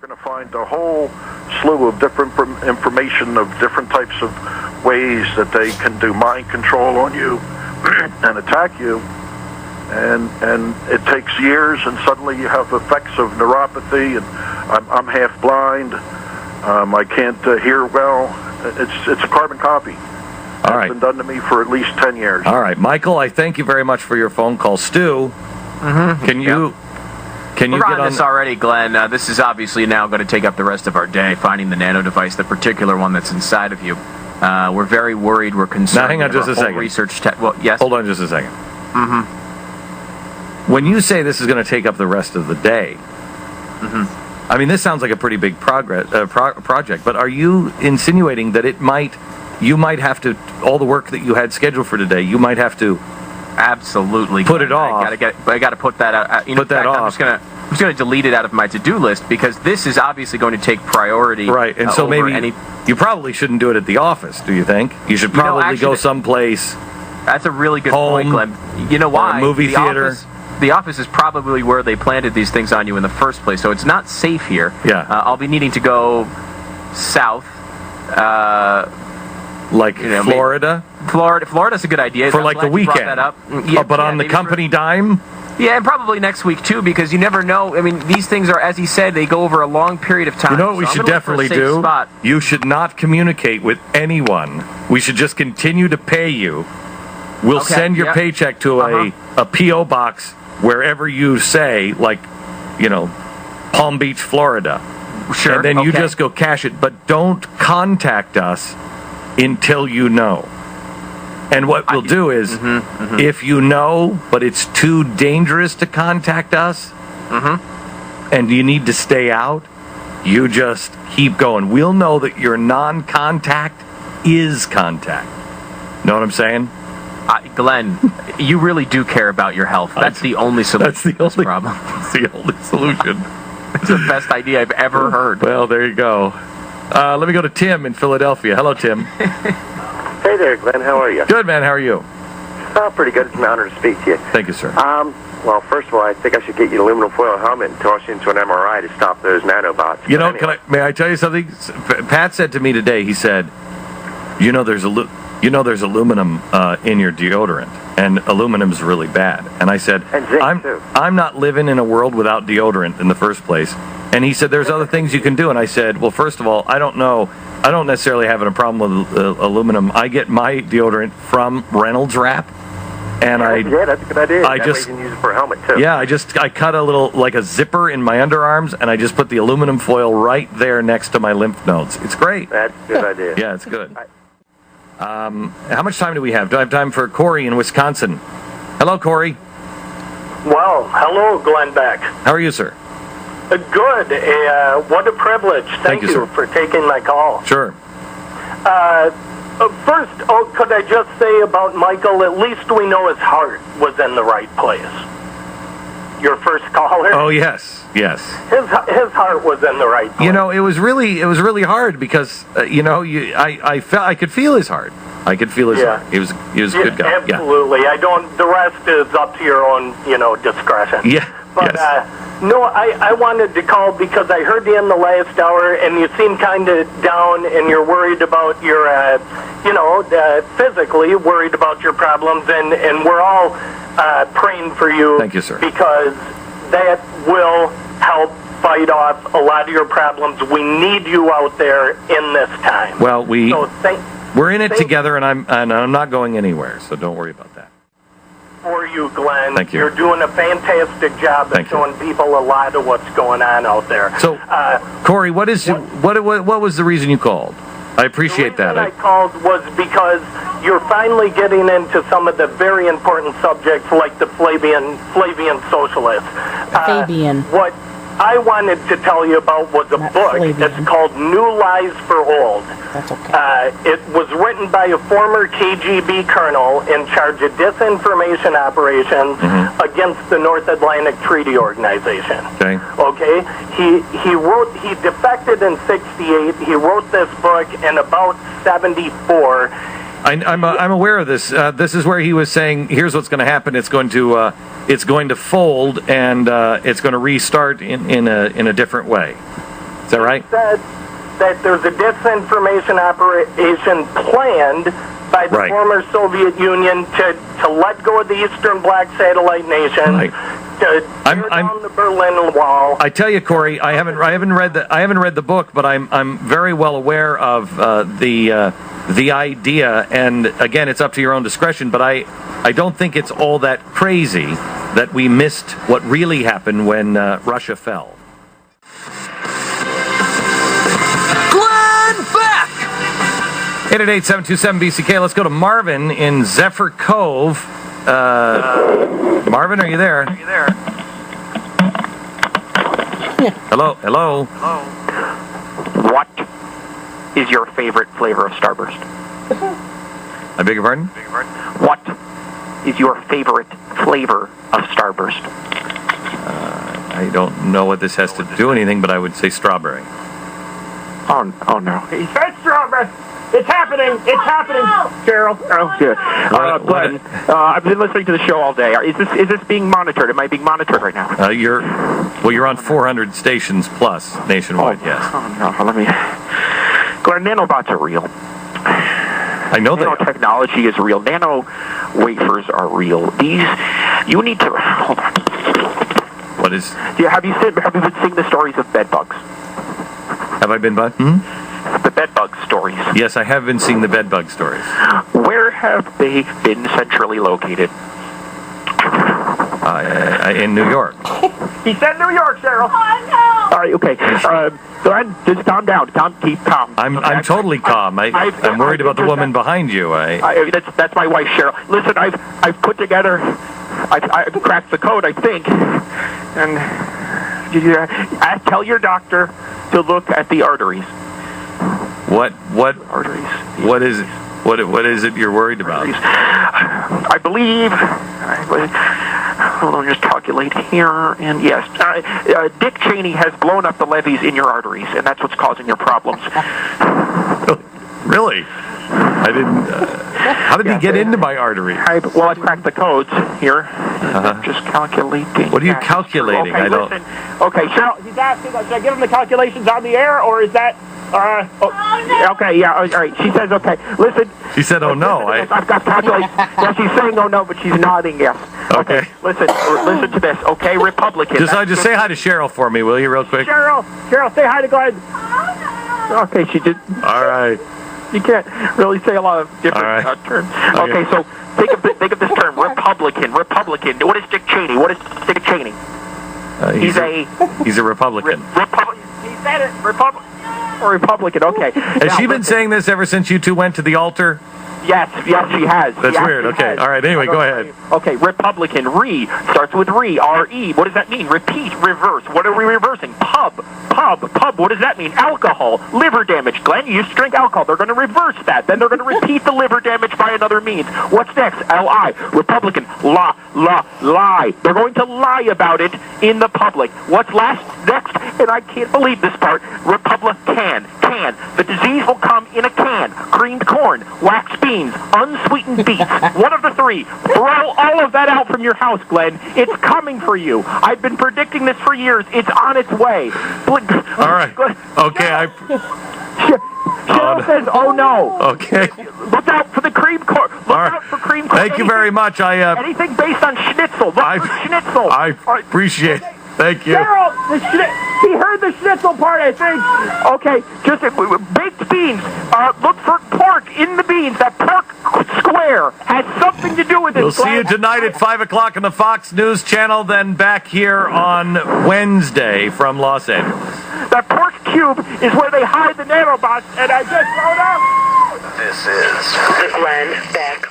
going to find a whole slew of different information of different types of ways that they can do mind control on you and attack you. And it takes years, and suddenly you have effects of neuropathy, and I'm half blind. I can't hear well. It's a carbon copy. All right. It's been done to me for at least 10 years. All right, Michael, I thank you very much for your phone call. Stu, can you get on this already, Glenn? This is obviously now going to take up the rest of our day, finding the nano device, the particular one that's inside of you. We're very worried. We're concerned. Now, hang on just a second. Research well, yes. Hold on just a second. When you say this is going to take up the rest of the day, I mean, this sounds like a pretty big project, but are you insinuating that you might have to, all the work that you had scheduled for today, you might have to absolutely put it off? I got to put that out. Put that off. I'm just going to delete it out of my to-do list because this is obviously going to take priority. Right, and so maybe you probably shouldn't do it at the office, do you think? You should probably go someplace. That's a really good point, Glenn. You know why? Or a movie theater. The office is probably where they planted these things on you in the first place, so it's not safe here. Yeah. I'll be needing to go south. Florida? Florida's a good idea. For like the weekend. That up. Yeah, but on the company dime? Yeah, and probably next week too, because you never know. I mean, these things are, as he said, they go over a long period of time. You know what we should definitely do? You should not communicate with anyone. We should just continue to pay you. We'll send your paycheck to a P.O. box wherever you say, like, Palm Beach, Florida. Sure. And then you just go cash it. But don't contact us until you know. And what we'll do is, if you know, but it's too dangerous to contact us, and you need to stay out, you just keep going. We'll know that your non-contact is contact. Know what I'm saying? Glenn, you really do care about your health. That's the only solution to this problem. That's the only solution. It's the best idea I've ever heard. Well, there you go. Let me go to Tim in Philadelphia. Hello, Tim. Hey there, Glenn. How are you? Good, man. How are you? Oh, pretty good. It's an honor to speak to you. Thank you, sir. Well, first of all, I think I should get you an aluminum foil helmet and toss you into an MRI to stop those nanobots. May I tell you something? Pat said to me today, he said, there's aluminum in your deodorant, and aluminum's really bad. And I said, and zinc too. I'm not living in a world without deodorant in the first place. And he said, there's other things you can do. And I said, well, first of all, I don't know. I don't necessarily have a problem with aluminum. I get my deodorant from Reynolds Wrap. And that's a good idea. I just way you can use it for a helmet too. Yeah, I cut a little, like a zipper in my underarms, and I just put the aluminum foil right there next to my lymph nodes. It's great. That's a good idea. Yeah, it's good. How much time do we have? Do I have time for Corey in Wisconsin? Hello, Corey. Well, hello, Glenn Beck. How are you, sir? Good. What a privilege. Thank you for taking my call. Sure. First, could I just say about Michael, at least we know his heart was in the right place. Your first caller? Oh, yes. His heart was in the right place. It was really hard because I could feel his heart. I could feel his heart. He was a good guy. Absolutely. Yeah. The rest is up to your own, discretion. Yeah. But no, I wanted to call because I heard you in the last hour, and you seem kind of down, and you're worried about your, physically worried about your problems, and we're all praying for you. Thank you, sir. Because that will help fight off a lot of your problems. We need you out there in this time. Well, we're in it together, and I'm not going anywhere, so don't worry about that. For you, Glenn. Thank you. You're doing a fantastic job of showing people a lot of what's going on out there. So, Corey, what was the reason you called? I appreciate that. The reason I called was because you're finally getting into some of the very important subjects like the Flavian socialists. Fabian. What I wanted to tell you about was a book. Flavian. It's called New Lies for Old. That's okay. It was written by a former KGB colonel in charge of disinformation operations against the North Atlantic Treaty Organization. Okay? He defected in 1968. He wrote this book in about 1974. I'm aware of this. This is where he was saying, here's what's going to happen. It's going to fold, and it's going to restart in a different way. Is that right? He said that there's a disinformation operation planned by the former Soviet Union to let go of the Eastern Bloc satellite nations, to tear down the Berlin Wall. I tell you, Corey, I haven't read the book, but I'm very well aware of the idea. And again, it's up to your own discretion. But I don't think it's all that crazy that we missed what really happened when Russia fell. Glenn Beck! 888-727-BCK. Let's go to Marvin in Zephyr Cove. Marvin, are you there? Hello. What is your favorite flavor of Starburst? I beg your pardon? What is your favorite flavor of Starburst? I don't know what this has to do anything, but I would say strawberry. Oh no. He said strawberry. It's happening, Cheryl. Oh, good. Glenn, I've been listening to the show all day. Is this being monitored? Am I being monitored right now? You're on 400 stations plus nationwide. Yes. Oh no. Let me. Glenn, nanobots are real. I know that. Nanotechnology is real. Nano wafers are real. You need to hold on. What is? Have you been seeing the stories of bed bugs? Have I been bug? The bed bug stories. Yes, I have been seeing the bed bug stories. Where have they been centrally located? In New York. He said New York, Cheryl. Oh, no. All right, okay. Glenn, just calm down. Keep calm. I'm totally calm. I'm worried about the woman behind you. That's my wife, Cheryl. Listen, I've put together. I've cracked the code, I think. And tell your doctor to look at the arteries. What arteries? What is it you're worried about? I believe. Hold on, just calculate here. And yes, Dick Cheney has blown up the levees in your arteries, and that's what's causing your problems. Really? I didn't. How did he get into my artery? I've cracked the codes here. I'm just calculating. What are you calculating? Okay, listen. Okay, Cheryl, he's asking, should I give him the calculations on the air, or is that... no. Okay, yeah, all right. She says, okay. Listen. She said, oh, no. I've got calculations. Well, she's saying, oh, no, but she's nodding yes. Okay. Listen to this, okay, Republican. Just say hi to Cheryl for me, will you, real quick? Cheryl, say hi to Glenn. Okay, she did. All right. You can't really say a lot of different terms. Okay, so think of this term, Republican. What is Dick Cheney? He's a Republican. He said it. Republican. Okay. Has she been saying this ever since you two went to the altar? Yes, she has. That's weird. Okay. All right. Anyway, go ahead. Okay. Republican. Starts with R-E. What does that mean? Repeat. Reverse. What are we reversing? Pub. What does that mean? Alcohol. Liver damage. Glenn, you used to drink alcohol. They're going to reverse that. Then they're going to repeat the liver damage by another means. What's next? L-I. Republican. Lie. They're going to lie about it in the public. What's next? And I can't believe this part. Republican. Can. The disease will come in a can. Creamed corn. Wax beans. Unsweetened beets. One of the three. Throw all of that out from your house, Glenn. It's coming for you. I've been predicting this for years. It's on its way. All right. Okay. Cheryl says, oh no. Okay. Look out for the cream corn. Look out for cream corn. Thank you very much. Anything based on schnitzel. Look for schnitzel. I appreciate it. Thank you. Cheryl, he heard the schnitzel part, I think. Okay, just baked beans. Look for pork in the beans. That pork square has something to do with it. We'll see you tonight at 5 o'clock on the Fox News Channel, then back here on Wednesday from Los Angeles. That pork cube is where they hide the nanobots, and I just found out. This is the Glenn Beck